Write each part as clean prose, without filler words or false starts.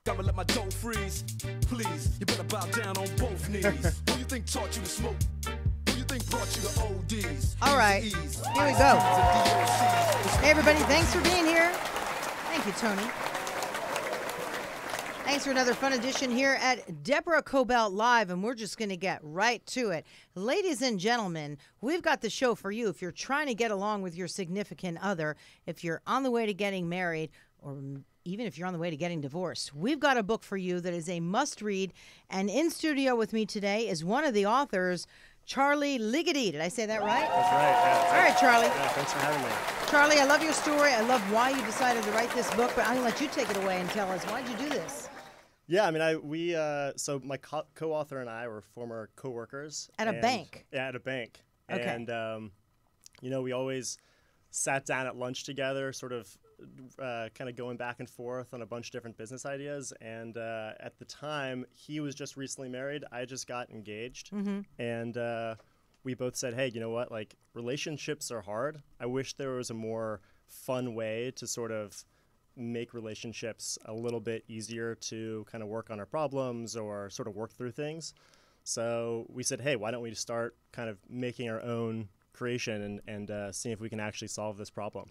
Gotta let my dough freeze. Please, you better bow down on both knees. Who you think taught you to smoke? Who you think brought you to ODs? All right, here we go. Hey, everybody, thanks for being here. Thank you, Tony. Thanks for another fun edition here at Deborah Kobylt Live, and we're just going to get right to it. Ladies and gentlemen, we've got the show for you if you're trying to get along with your significant other, if you're on the way to getting married, or even if you're on the way to getting divorced. We've got a book for you that is a must-read, and in studio with me today is one of the authors, Charly Ligety. Did I say that right? That's right. Yeah, all right, Charly. Yeah, thanks for having me. Charly, I love your story. I love why you decided to write this book, but I'm going to let you take it away and tell us, why'd you do this? Yeah, I mean, so my co-author and I were former co-workers. At a bank? Yeah, at a bank. Okay. And, we always sat down at lunch together, sort of kind of going back and forth on a bunch of different business ideas. And at the time, he was just recently married. I just got engaged. Mm-hmm. And we both said, hey, you know what? Like, relationships are hard. I wish there was a more fun way to sort of make relationships a little bit easier to kind of work on our problems or sort of work through things. So we said, hey, why don't we start kind of making our own creation and seeing if we can actually solve this problem.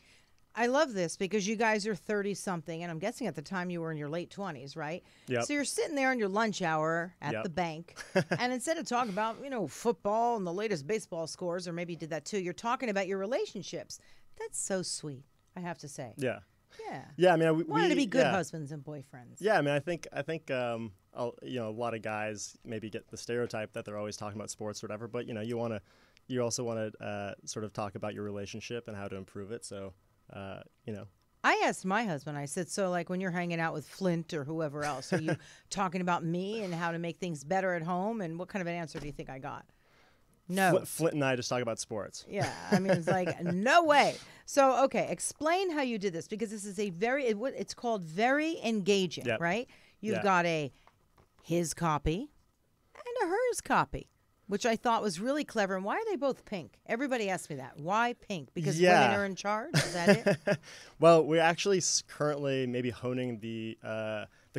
I love this because you guys are 30-something, and I'm guessing at the time you were in your late 20s, right? Yep. So you're sitting there in your lunch hour at the bank, and instead of talking about, football and the latest baseball scores, or maybe you did that too, you're talking about your relationships. That's so sweet, I have to say. Yeah. Yeah. Yeah. I mean, we wanted to be good husbands and boyfriends. Yeah. I mean, I think a lot of guys maybe get the stereotype that they're always talking about sports or whatever, but you also want to sort of talk about your relationship and how to improve it. So, I asked my husband, I said, so like when you're hanging out with Flint or whoever else, are you talking about me and how to make things better at home? And what kind of an answer do you think I got? No. Flint and I just talk about sports. Yeah, I mean, it's like, no way. So, okay, explain how you did this, because this is it's called very engaging, right? You've got a his copy and a hers copy, which I thought was really clever. And why are they both pink? Everybody asked me that. Why pink? Because women are in charge? Is that it? Well, we're actually currently maybe honing the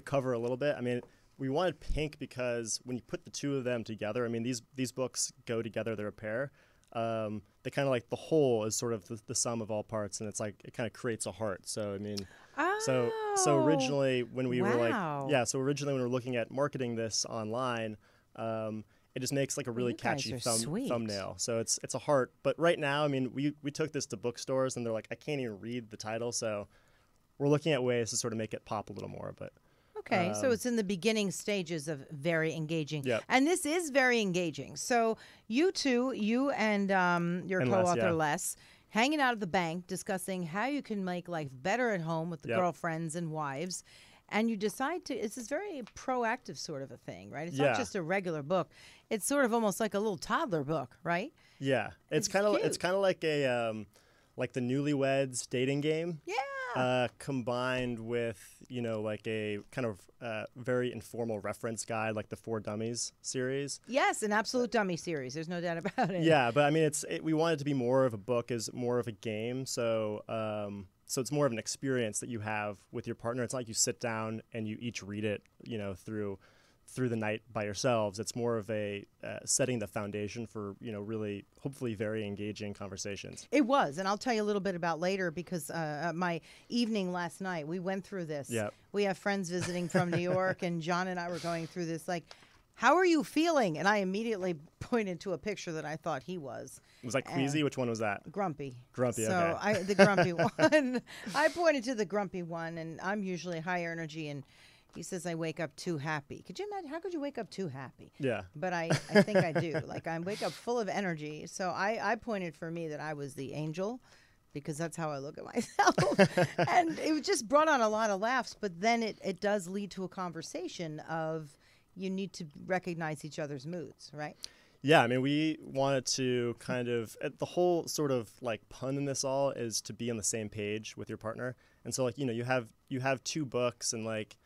cover a little bit. I mean, we wanted pink because when you put the two of them together, I mean, these books go together, they're a pair. They kind of like the whole is sort of the sum of all parts, and it's like it kind of creates a heart. So I mean, so originally when we were originally when we were looking at marketing this online, it just makes like a really catchy thumbnail. So it's a heart. But right now, I mean, we took this to bookstores and they're like, I can't even read the title. So we're looking at ways to sort of make it pop a little more, but. Okay, so it's in the beginning stages of very engaging. Yep. And this is very engaging. So you two, you and your co-author Les, hanging out at the bank discussing how you can make life better at home with the girlfriends and wives. And you decide it's this very proactive sort of a thing, right? It's not just a regular book. It's sort of almost like a little toddler book, right? Yeah. It's kind of like a like the Newlyweds dating game. Yeah. Combined with, like a kind of very informal reference guide, like the For Dummies series. Yes, an absolute dummy series. There's no doubt about it. Yeah, but I mean, we want it to be more of a book, is more of a game. So, so it's more of an experience that you have with your partner. It's not like you sit down and you each read it, through the night by yourselves. It's more of a setting the foundation for, really hopefully very engaging conversations. It was, and I'll tell you a little bit about later because my evening last night, we went through this. Yep. We have friends visiting from New York, and John and I were going through this, like, how are you feeling? And I immediately pointed to a picture that I thought he was. Was that queasy? Which one was that? Grumpy. Grumpy, so okay. The grumpy one. I pointed to the grumpy one, and I'm usually high energy, and he says I wake up too happy. Could you imagine? How could you wake up too happy? Yeah. But I think I do. Like, I wake up full of energy. So I pointed for me that I was the angel, because that's how I look at myself. And it just brought on a lot of laughs. But then it does lead to a conversation of you need to recognize each other's moods, right? Yeah, I mean, we wanted to kind of, the whole sort of like pun in this all is to be on the same page with your partner. And so, like, you have two books, and like,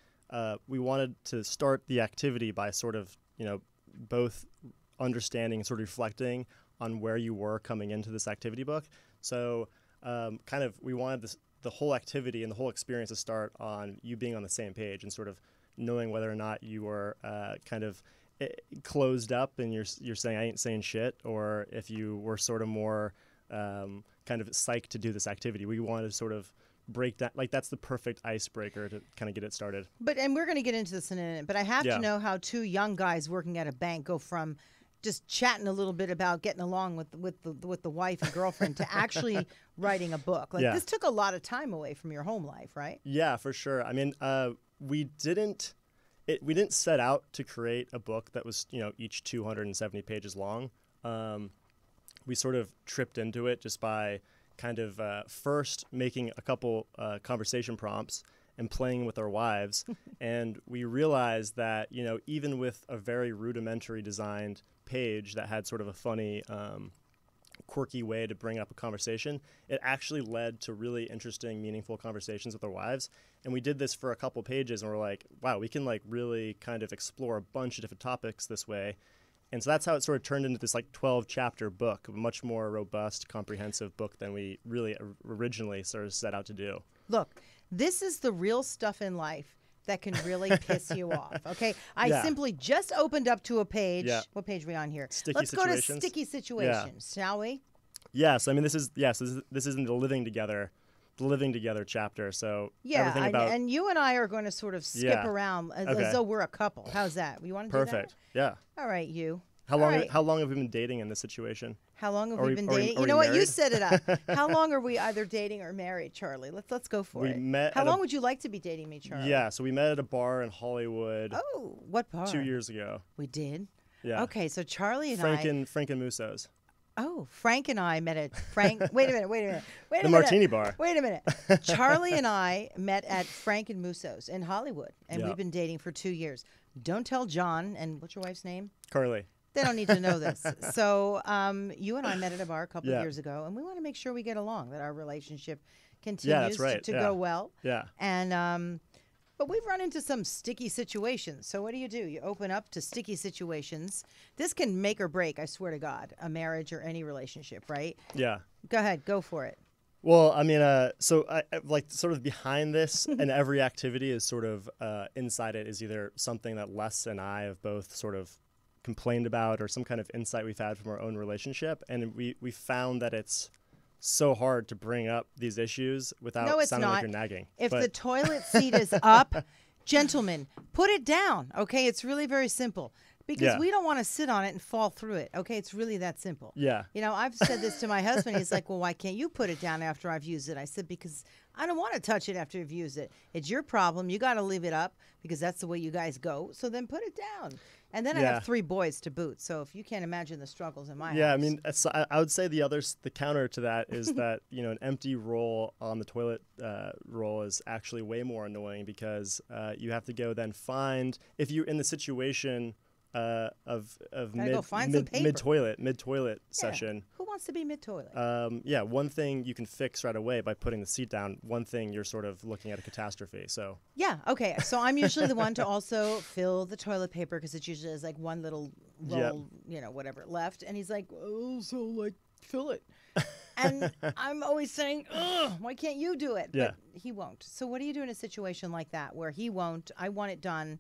we wanted to start the activity by sort of, both understanding and sort of reflecting on where you were coming into this activity book. So we wanted the whole activity and the whole experience to start on you being on the same page and sort of knowing whether or not you were kind of closed up and you're saying I ain't saying shit, or if you were sort of more kind of psyched to do this activity. We wanted to sort of break down, like that's the perfect icebreaker to kind of get it started. And we're going to get into this in a minute, but I have to know how two young guys working at a bank go from just chatting a little bit about getting along with the wife and girlfriend to actually writing a book. Like this took a lot of time away from your home life, right? Yeah, for sure. I mean, we didn't set out to create a book that was, each 270 pages long. We sort of tripped into it just by kind of first making a couple conversation prompts and playing with our wives. And we realized that, even with a very rudimentary designed page that had sort of a funny, quirky way to bring up a conversation, it actually led to really interesting, meaningful conversations with our wives. And we did this for a couple pages and we're like, wow, we can like really kind of explore a bunch of different topics this way. And so that's how it sort of turned into this like 12-chapter book, a much more robust, comprehensive book than we really originally sort of set out to do. Look, this is the real stuff in life that can really piss you off, okay? I simply just opened up to a page. Yeah. What page are we on here? Let's go to sticky situations, shall we? Yes. I mean, this is in the living together chapter. So everything about... and you and I are going to sort of skip around as though we're a couple. How's that? You want to do that? Perfect. Yeah. All right, you. How long have we been dating in this situation? How long have we been dating? You know what? You set it up. How long are we either dating or married, Charlie? Let's go for it. How long would you like to be dating me, Charlie? Yeah, so we met at a bar in Hollywood. Oh, what bar? 2 years ago. We did? Yeah. Okay, so Charlie and Frank and Musso's. Oh, Frank and I met at Frank. Wait a minute. The Martini Bar. Wait a minute. Charlie and I met at Frank and Musso's in Hollywood, and we've been dating for 2 years. Don't tell John. And what's your wife's name? Carly. They don't need to know this. So you and I met at a bar a couple of years ago, and we want to make sure we get along, that our relationship continues to go well. Yeah. And but we've run into some sticky situations. So what do? You open up to sticky situations. This can make or break, I swear to God, a marriage or any relationship, right? Yeah. Go ahead. Go for it. Well, I mean, so I like sort of behind this, and every activity is sort of inside it is either something that Les and I have both sort of complained about, or some kind of insight we've had from our own relationship. And we found that it's so hard to bring up these issues without sounding like you're nagging. If the toilet seat is up, gentlemen, put it down. Okay, it's really very simple. Because we don't want to sit on it and fall through it. Okay, it's really that simple. Yeah. I've said this to my husband. He's like, well, why can't you put it down after I've used it? I said, because I don't want to touch it after you've used it. It's your problem. You got to leave it up because that's the way you guys go. So then put it down. And then I have 3 boys to boot. So if you can't imagine the struggles in my house. Yeah, I mean, I would say the counter to that is that, an empty roll on the toilet roll is actually way more annoying, because you have to go then find, if you're in the situation of mid toilet session. Who wants to be mid toilet? One thing you can fix right away by putting the seat down. One thing you're sort of looking at a catastrophe. So okay. So I'm usually the one to also fill the toilet paper, because it usually is like one little roll, whatever left. And he's like, oh, so like fill it. And I'm always saying, ugh, why can't you do it? Yeah. But he won't. So what do you do in a situation like that where he won't? I want it done,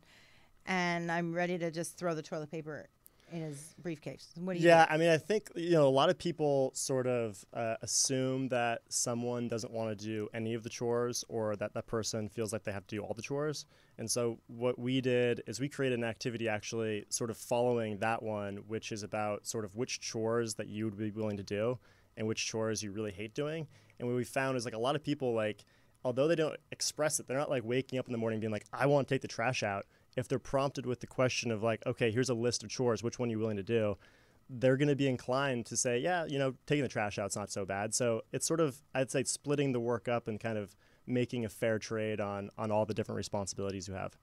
and I'm ready to just throw the toilet paper in his briefcase. What do you do? I mean, I think, a lot of people sort of assume that someone doesn't want to do any of the chores, or that that person feels like they have to do all the chores. And so what we did is we created an activity actually sort of following that one, which is about sort of which chores that you would be willing to do and which chores you really hate doing. And what we found is like a lot of people, like, although they don't express it, they're not like waking up in the morning being like, I want to take the trash out. If they're prompted with the question of like, okay, here's a list of chores, which one are you willing to do? They're going to be inclined to say, yeah, taking the trash out's not so bad. So it's sort of, I'd say, splitting the work up and kind of making a fair trade on all the different responsibilities you have.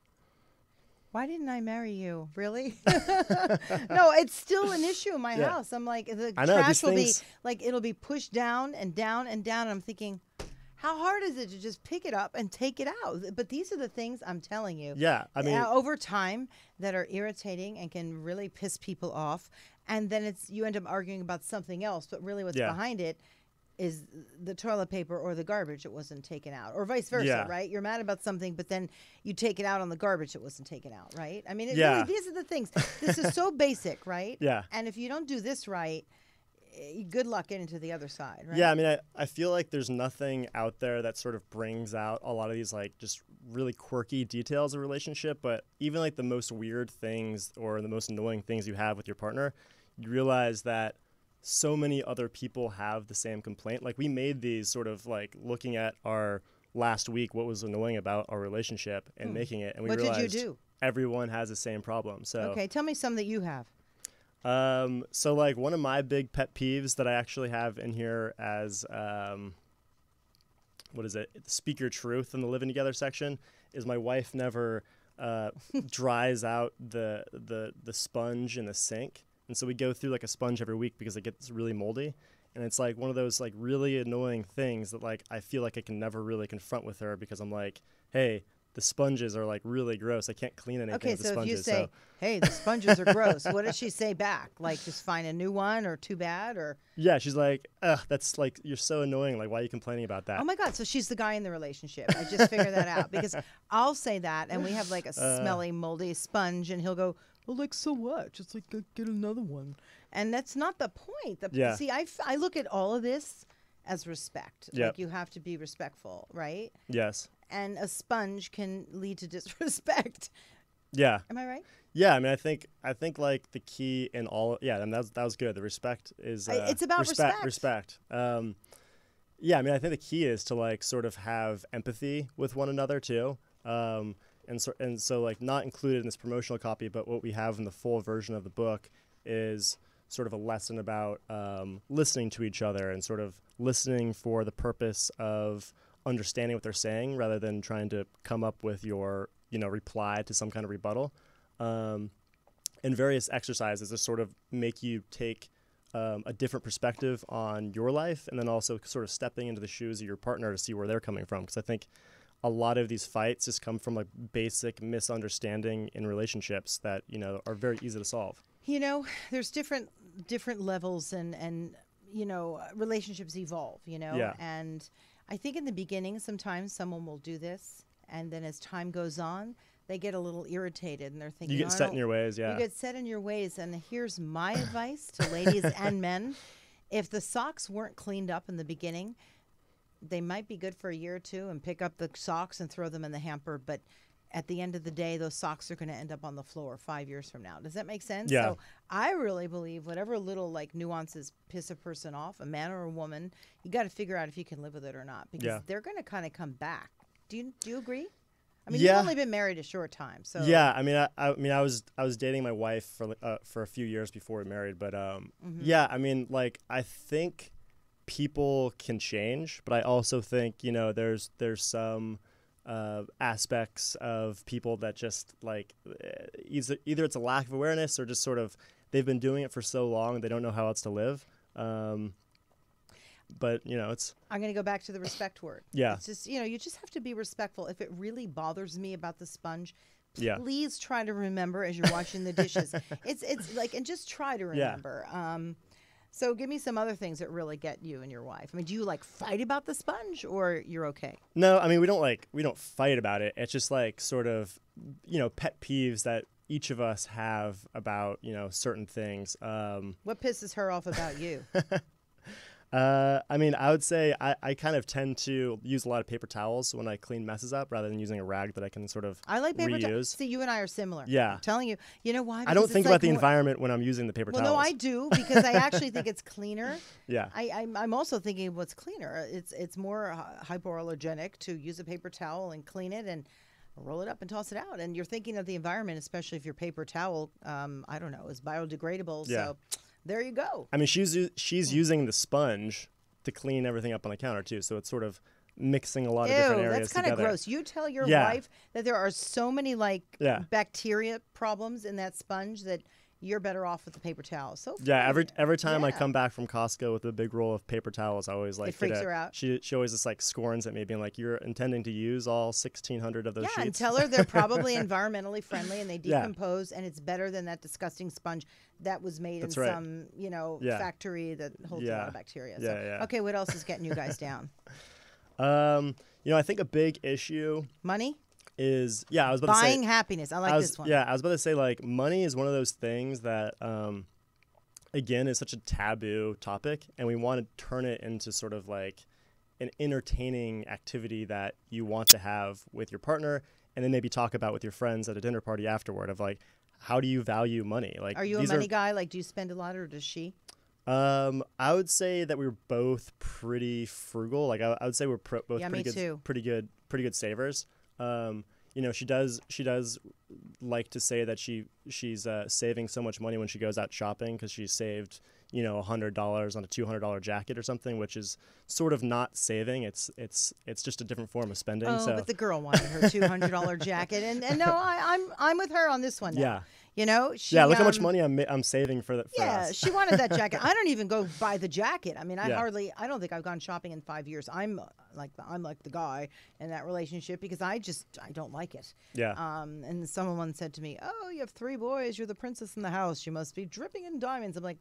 Why didn't I marry you? Really? No, it's still an issue in my house. I'm like, the trash will be like, it'll be pushed down and down and down. And I'm thinking, how hard is it to just pick it up and take it out? But these are the things I'm telling you. Yeah, I mean, over time that are irritating and can really piss people off. And then you end up arguing about something else, but really what's behind it is the toilet paper or the garbage that wasn't taken out, or vice versa, Yeah. right? You're mad about something, but then you take it out on the garbage that wasn't taken out, right? I mean, Yeah. really, these are the things. This is so basic, right? Yeah. And if you don't do this right, good luck getting to the other side, right? Yeah, I mean, I feel like there's nothing out there that sort of brings out a lot of these like just really quirky details of a relationship, but even like the most weird things or the most annoying things you have with your partner, you realize that so many other people have the same complaint. Like we made these sort of like looking at our last week, what was annoying about our relationship and making it, and we What realized did you do? everyone has the same problem. So Okay, tell me some that you have. so like one of my big pet peeves that I actually have in here as what is it? Speak your truth in the living together section is my wife never dries out the sponge in the sink. And so we go through like a sponge every week because it gets really moldy. And it's like one of those like really annoying things that like I feel like I can never really confront with her because I'm like, hey, the sponges are like really gross. I can't clean anything Okay, with the so if sponges. you say, hey, the sponges are gross, what does she say back? Like, just find a new one, or too bad, or? Yeah, she's like, ugh, that's like, you're so annoying. Like, why are you complaining about that? Oh my God, so she's the guy in the relationship. I just figured that out because I'll say that and we have like a smelly, moldy sponge and he'll go, well, like, so what? Just like, get another one. And that's not the point. Yeah. See, I look at all of this as respect. Yep. Like, you have to be respectful, right? Yes. And a sponge can lead to disrespect. Yeah. Am I right? Yeah, I mean, I think like the key in all, yeah, and that was good. The respect is, It's about respect. Respect. Yeah, I mean, I think the key is to like sort of have empathy with one another too. And so like not included in this promotional copy, but what we have in the full version of the book is sort of a lesson about listening to each other and sort of listening for the purpose of understanding what they're saying rather than trying to come up with your, reply to some kind of rebuttal. And various exercises to sort of make you take a different perspective on your life and then also sort of stepping into the shoes of your partner to see where they're coming from. Because I think a lot of these fights just come from a basic misunderstanding in relationships that, are very easy to solve. There's different levels and relationships evolve, Yeah. And I think in the beginning, sometimes someone will do this. And then as time goes on, they get a little irritated and they're thinking, You get set in your ways, yeah. You get set in your ways. And here's my advice to ladies and men. If the socks weren't cleaned up in the beginning, they might be good for a year or two and pick up the socks and throw them in the hamper. But at the end of the day, those socks are going to end up on the floor 5 years from now. Does that make sense? Yeah. So I really believe whatever little like nuances piss a person off, a man or a woman, you got to figure out if you can live with it or not because they're going to kind of come back. Do you agree? I mean, Yeah. you've only been married a short time, so Yeah, I mean, I was dating my wife for a few years before we married, but yeah, I mean, like I think people can change, but I also think there's some aspects of people that just like either it's a lack of awareness or just sort of they've been doing it for so long they don't know how else to live. But it's. I'm going to go back to the respect word. Yeah. It's just you just have to be respectful. If it really bothers me about the sponge, Yeah. please try to remember as you're washing the dishes. It's like, and just try to remember. So give me some other things that really get you and your wife. I mean, do you like fight about the sponge or you're okay? No, I mean we don't fight about it. It's just like sort of pet peeves that each of us have about certain things. What pisses her off about you? I mean, I would say I kind of tend to use a lot of paper towels when I clean messes up rather than using a rag that I can sort of I like paper towels. reuse. See, you and I are similar. Yeah. I'm telling you. You know why? I Because don't it's think like about the more- environment when I'm using the paper Well, towels. no, I do because I actually think it's cleaner. Yeah. I'm also thinking of what's cleaner. It's more hypoallergenic to use a paper towel and clean it and roll it up and toss it out. And you're thinking of the environment, especially if your paper towel, I don't know, is biodegradable. Yeah. So there you go. I mean, she's using the sponge to clean everything up on the counter too, so it's sort of mixing a lot of different Ew, areas that's kind of together. gross. You tell your Yeah. wife that there are so many like Yeah. bacteria problems in that sponge that you're better off with the paper towels. So Yeah, every time I Yeah. come back from Costco with a big roll of paper towels, I always like It freaks her out. She always just like scorns at me, being like, "You're intending to use all 1,600 of those Yeah, sheets?" and tell her they're probably environmentally friendly and they Yeah. decompose, and it's better than that disgusting sponge that was made That's in right. some, Yeah. factory that holds a lot Yeah. of bacteria. Yeah, So, yeah. okay, what else is getting you guys down? I think a big issue Money? is I was about to say Buying happiness. I like this one. Yeah, I was about to say like money is one of those things that again is such a taboo topic, and we want to turn it into sort of like an entertaining activity that you want to have with your partner, and then maybe talk about with your friends at a dinner party afterward of like, how do you value money? Like, Are you a these money guy? Like, do you spend a lot, or does she? I would say that we were both pretty frugal. Like I would say we're both Yeah, pretty me too. pretty good savers. She does like to say that she's saving so much money when she goes out shopping because she saved $100 on a $200 jacket or something, which is sort of not saving. It's just a different form of spending. Oh, so but the girl wanted her $200 jacket, and no, I'm with her on this one. Now. yeah. She, Look how much money I'm saving for that. Yeah, us. she wanted that jacket. I don't even go buy the jacket. I mean, I Yeah. don't think I've gone shopping in 5 years. I'm like the guy in that relationship because I don't like it. Yeah. And someone once said to me, "Oh, you have 3 boys. You're the princess in the house. You must be dripping in diamonds." I'm like,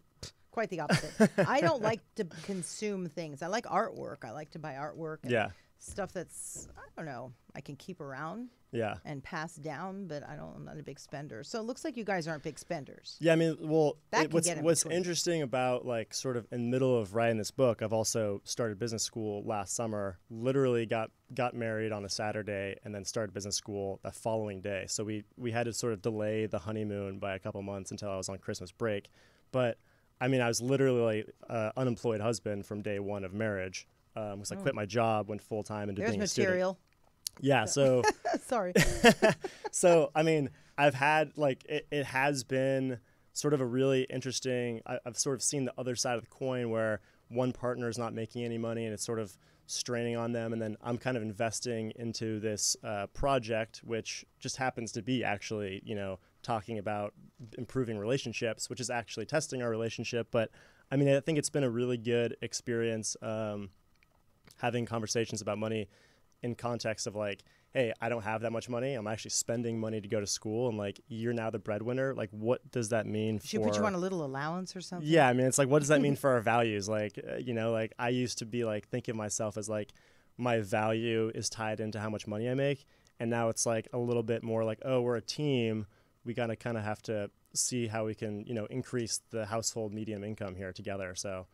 quite the opposite. I don't like to consume things. I like artwork. I like to buy artwork. And Yeah. Stuff that's, I don't know, I can keep around Yeah. and pass down, but I'm not a big spender. So it looks like you guys aren't big spenders. Yeah, I mean, well, That can what's get in what's between. interesting about like sort of in the middle of writing this book, I've also started business school last summer. Literally got married on a Saturday and then started business school the following day. So we had to sort of delay the honeymoon by a couple months until I was on Christmas break. But I mean, I was literally unemployed husband from day one of marriage. Because I quit my job, went full time into There's being a student. material. Yeah, so Sorry. so I mean, I've had like it has been sort of a really interesting. I've sort of seen the other side of the coin where one partner is not making any money and it's sort of straining on them, and then I'm kind of investing into this project, which just happens to be actually talking about improving relationships, which is actually testing our relationship. But I mean, I think it's been a really good experience having conversations about money in context of like, hey, I don't have that much money. I'm actually spending money to go to school, and like, you're now the breadwinner. Like, what does that mean for? Should put you on a little allowance or something? Yeah, I mean, it's like, what does that mean for our values? Like, like I used to be like thinking of myself as like my value is tied into how much money I make, and now it's like a little bit more like, oh, we're a team. We gotta kind of have to see how we can, increase the household medium income here together. So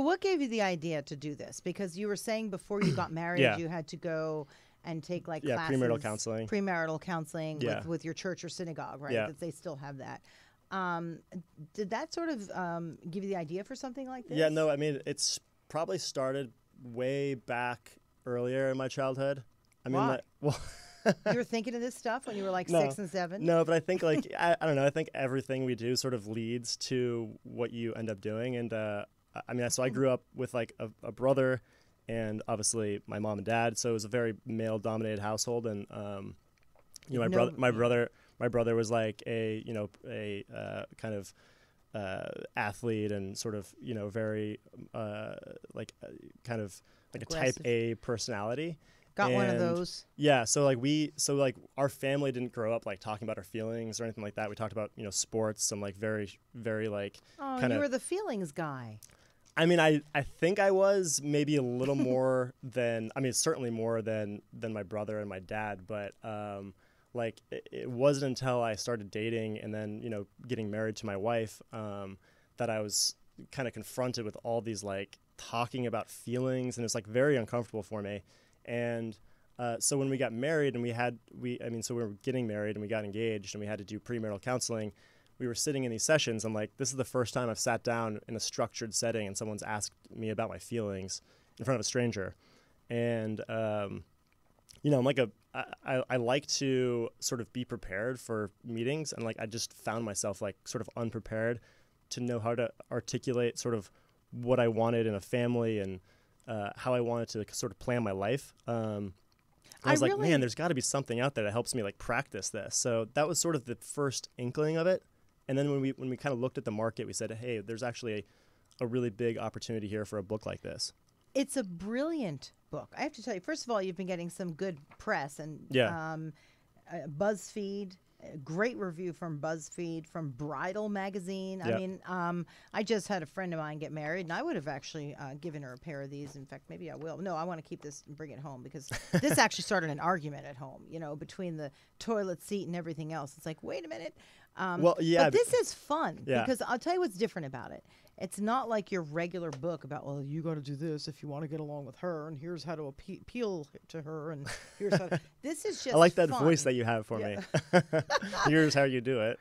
what gave you the idea to do this? Because you were saying before you got married, Yeah. you had to go and take like Yeah, classes, premarital counseling. premarital counseling Yeah. with your church or synagogue, right? Yeah. That they still have that. Did that sort of give you the idea for something like this? Yeah, no, I mean, it's probably started way back earlier in my childhood. I mean, Why? well, You were thinking of this stuff when you were like No. 6 and 7? no, but I think like, I don't know. I think everything we do sort of leads to what you end up doing. And I mean, so I grew up with like a brother and obviously my mom and dad. So it was a very male dominated household. And, my brother was like a kind of athlete and sort of, very kind of like Aggressive. a type A personality. Got one of And, those. Yeah, so our family didn't grow up like talking about our feelings or anything like that. We talked about, sports, some like very, very like Oh, kind you of. were the feelings guy. I mean, I think I was maybe a little more certainly more than my brother and my dad, but it wasn't until I started dating and then, getting married to my wife that I was kind of confronted with all these like talking about feelings, and it's like very uncomfortable for me. And so when we got married and so we were getting married and we got engaged and we had to do premarital counseling, we were sitting in these sessions. I'm like, this is the first time I've sat down in a structured setting and someone's asked me about my feelings in front of a stranger. And, I'm like I like to sort of be prepared for meetings. And like, I just found myself like sort of unprepared to know how to articulate sort of what I wanted in a family and how I wanted to sort of plan my life. I was like, man, there's got to be something out there that helps me like practice this. So that was sort of the first inkling of it. And then when we kind of looked at the market, we said, hey, there's actually a really big opportunity here for a book like this. It's a brilliant book. I have to tell you, first of all, you've been getting some good press and BuzzFeed. A great review from BuzzFeed, from Bridal Magazine. Yep. I mean, I just had a friend of mine get married, and I would have actually given her a pair of these. In fact, maybe I will. No, I want to keep this and bring it home because this actually started an argument at home, between the toilet seat and everything else. It's like, wait a minute. Well, yeah. But this is fun Yeah. because I'll tell you what's different about it. It's not like your regular book about, well, you got to do this if you want to get along with her, and here's how to appeal to her, and here's how. This is just. I like that fun. voice that you have for me. Here's how you do it.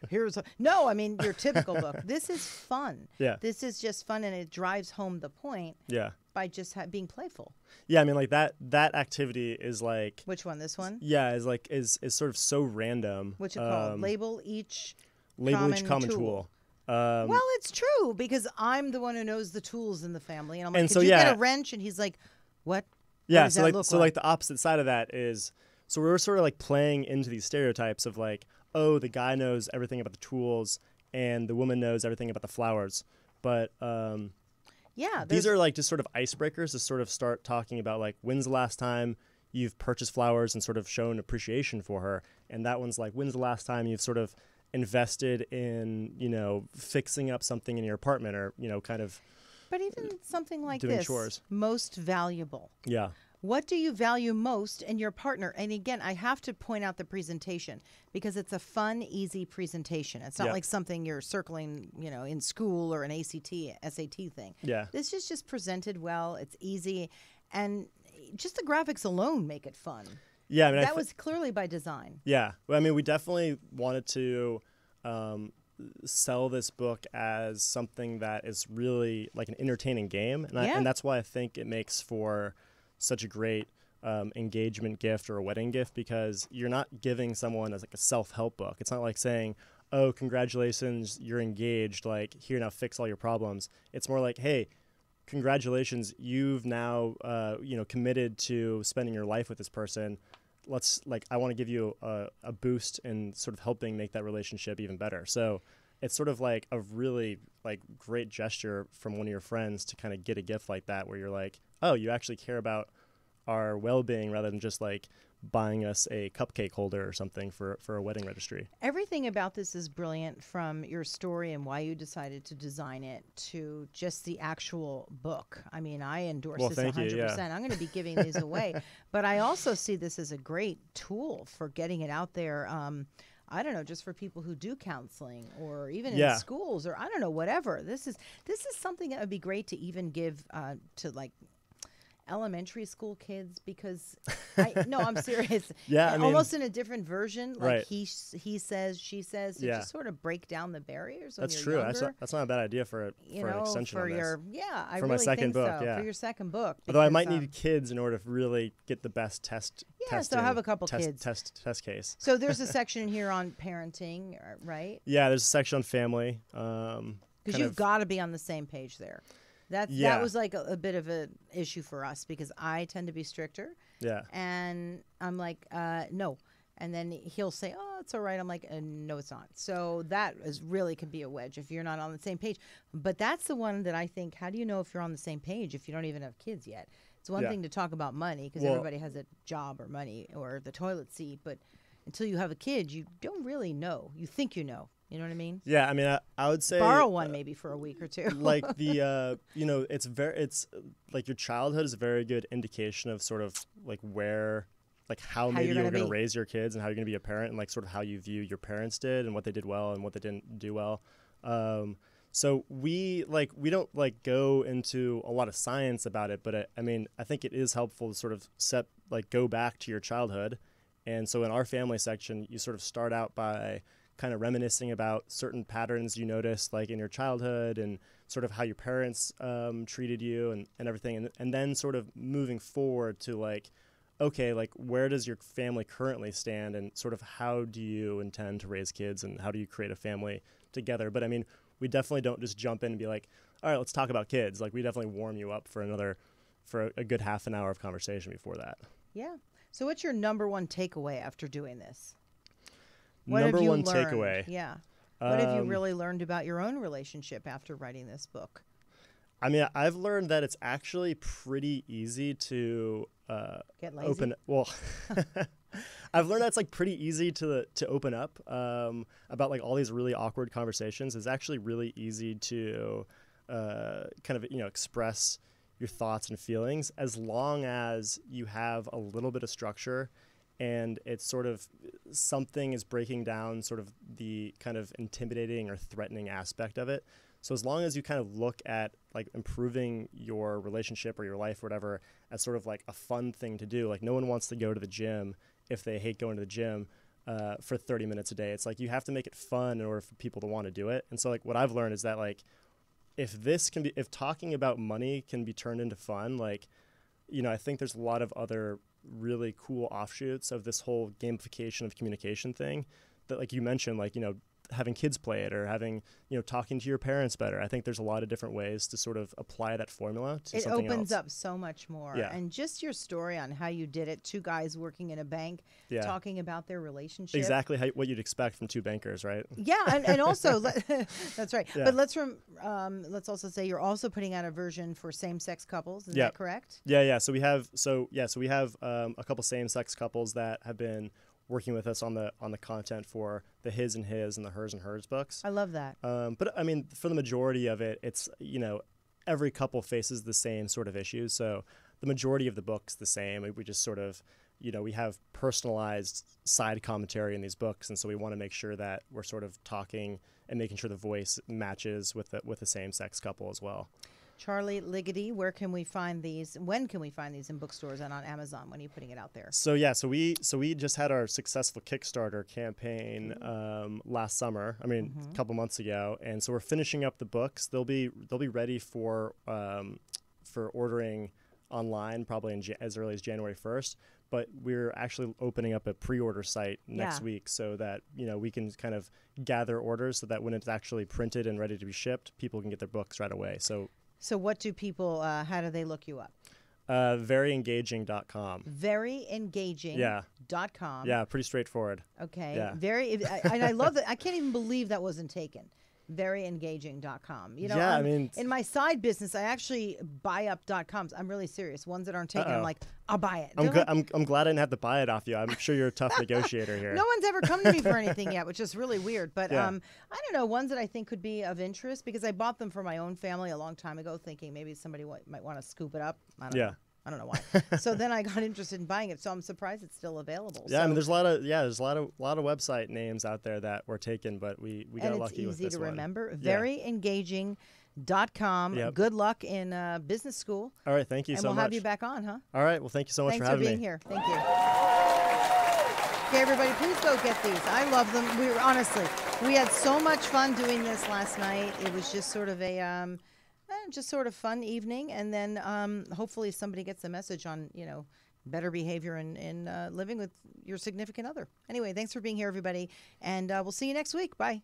No, I mean your typical book. This is fun. Yeah. This is just fun, and it drives home the point. Yeah. By just being playful. Yeah, I mean, like that activity is like. Which one? This one? Yeah, is sort of so random. What's it called? Label each common tool. Well, it's true because I'm the one who knows the tools in the family, and I'm like, and "Could so, you yeah. get a wrench?" And he's like, "What?" Yeah, what does that look like the opposite side of that is, so we're sort of like playing into these stereotypes of like, oh, the guy knows everything about the tools, and the woman knows everything about the flowers, but these are like just sort of icebreakers to sort of start talking about like, when's the last time you've purchased flowers and sort of shown appreciation for her, and that one's like, when's the last time you've sort of invested in, fixing up something in your apartment or, kind of. But even something like doing this, chores. Most valuable. Yeah. What do you value most in your partner? And again, I have to point out the presentation because it's a fun, easy presentation. It's not like something you're circling, in school or an SAT thing. Yeah. This is just presented well. It's easy. And just the graphics alone make it fun. Yeah, I mean, that was clearly by design. Yeah. Well, I mean, we definitely wanted to sell this book as something that is really like an entertaining game. And that's why I think it makes for such a great engagement gift or a wedding gift, because you're not giving someone as like a self-help book. It's not like saying, oh, congratulations, you're engaged. Like, here, now fix all your problems. It's more like, hey, congratulations, you've now, committed to spending your life with this person. I want to give you a boost in sort of helping make that relationship even better. So it's sort of like a really like great gesture from one of your friends to kind of get a gift like that, where you're like, oh, you actually care about our well-being rather than just like buying us a cupcake holder or something for a wedding registry. Everything about this is brilliant, from your story and why you decided to design it to just the actual book. I mean, I endorse this 100%. I'm going to be giving these away. But I also see this as a great tool for getting it out there. I don't know, just for people who do counseling or even in schools or I don't know, whatever. This is something that would be great to even give to like elementary school kids, because I'm serious. Yeah, I mean, almost in a different version, like right. he says, she says, to just sort of break down the barriers. When That's you're true. Younger. That's not a bad idea for an extension for on your this. I for really my second think book. so, Yeah, for your second book. Although I might need kids in order to really get the best test. So have a couple kids. Test case. So there's a section here on parenting, right? Yeah, there's a section on family. Because you've got to be on the same page there. That was like a bit of an issue for us because I tend to be stricter. Yeah. And I'm like, no. And then he'll say, oh, it's all right. I'm like, no, it's not. So that really can be a wedge if you're not on the same page. But that's the one that I think, how do you know if you're on the same page if you don't even have kids yet? It's one thing to talk about money because everybody has a job or money or the toilet seat. But until you have a kid, you don't really know. You think you know. You know what I mean? Yeah, I mean, I would say borrow one maybe for a week or two. Like the, it's like your childhood is a very good indication of sort of like where, like how maybe you're going to raise your kids and how you're going to be a parent and like sort of how you view your parents did and what they did well and what they didn't do well. So we don't like go into a lot of science about it, but I mean, I think it is helpful to sort of go back to your childhood. And so in our family section, you sort of start out by kind of reminiscing about certain patterns you noticed like in your childhood and sort of how your parents treated you and everything. And then sort of moving forward to like, okay, like where does your family currently stand and sort of how do you intend to raise kids and how do you create a family together? But I mean, we definitely don't just jump in and be like, all right, let's talk about kids. Like we definitely warm you up for a good half an hour of conversation before that. Yeah. So what's your number one takeaway after doing this? Number one takeaway. Yeah. What have you really learned about your own relationship after writing this book? I mean, I've learned that it's actually pretty easy to Get lazy? open. Well, I've learned that it's like pretty easy to open up about like all these really awkward conversations. It's actually really easy to kind of express your thoughts and feelings as long as you have a little bit of structure and it's sort of something is breaking down sort of the kind of intimidating or threatening aspect of it. So as long as you kind of look at like improving your relationship or your life or whatever as sort of like a fun thing to do, like no one wants to go to the gym if they hate going to the gym for 30 minutes a day. It's like you have to make it fun in order for people to want to do it. And so like what I've learned is that like if talking about money can be turned into fun, like, I think there's a lot of other really cool offshoots of this whole gamification of communication thing that, like you mentioned, like, having kids play it or having, talking to your parents better. I think there's a lot of different ways to sort of apply that formula to something else. It opens up so much more. Yeah. And just your story on how you did it, two guys working in a bank, talking about their relationship. Exactly what you'd expect from two bankers, right? Yeah, and also, that's right. Yeah. But let's also say you're also putting out a version for same-sex couples. Is that correct? Yeah. So we have a couple same-sex couples that have been working with us on the content for the his and his and the hers and hers books. I love that. But I mean, for the majority of it, it's every couple faces the same sort of issues. So the majority of the book's the same. We just sort of we have personalized side commentary in these books, and so we want to make sure that we're sort of talking and making sure the voice matches with the same sex couple as well. Charly Ligety, where can we find these? When can we find these in bookstores and on Amazon? When are you putting it out there? So we just had our successful Kickstarter campaign last summer. I mean, a couple months ago, and so we're finishing up the books. They'll be ready for ordering online probably as early as January 1st. But we're actually opening up a pre-order site next week so that we can kind of gather orders so that when it's actually printed and ready to be shipped, people can get their books right away. So what do people, how do they look you up? Veryengaging.com. Veryengaging.com. Yeah, pretty straightforward. Okay. Yeah. And I love that. I can't even believe that wasn't taken. Veryengaging.com. In my side business, I actually buy up .coms. I'm really serious. Ones that aren't taken, I'm like, I'll buy it. I'm glad I didn't have to buy it off you. I'm sure you're a tough negotiator here. No one's ever come to me for anything yet, which is really weird. But yeah. I don't know, ones that I think could be of interest because I bought them for my own family a long time ago, thinking maybe somebody might want to scoop it up. I don't know. I don't know why. So then I got interested in buying it. So I'm surprised it's still available. Yeah, I mean, there's a lot of website names out there that were taken, but we got lucky with this one. And it's easy to remember. Veryengaging.com. Yep. Good luck in business school. All right, thank you so much. And we'll have you back on, huh? All right, well, thank you so much for having me. Thanks for being here. Thank you. Okay, everybody, please go get these. I love them. We had so much fun doing this last night. It was just sort of a fun evening, and then hopefully somebody gets the message on better behavior in living with your significant other. Anyway, thanks for being here, everybody, and we'll see you next week. Bye.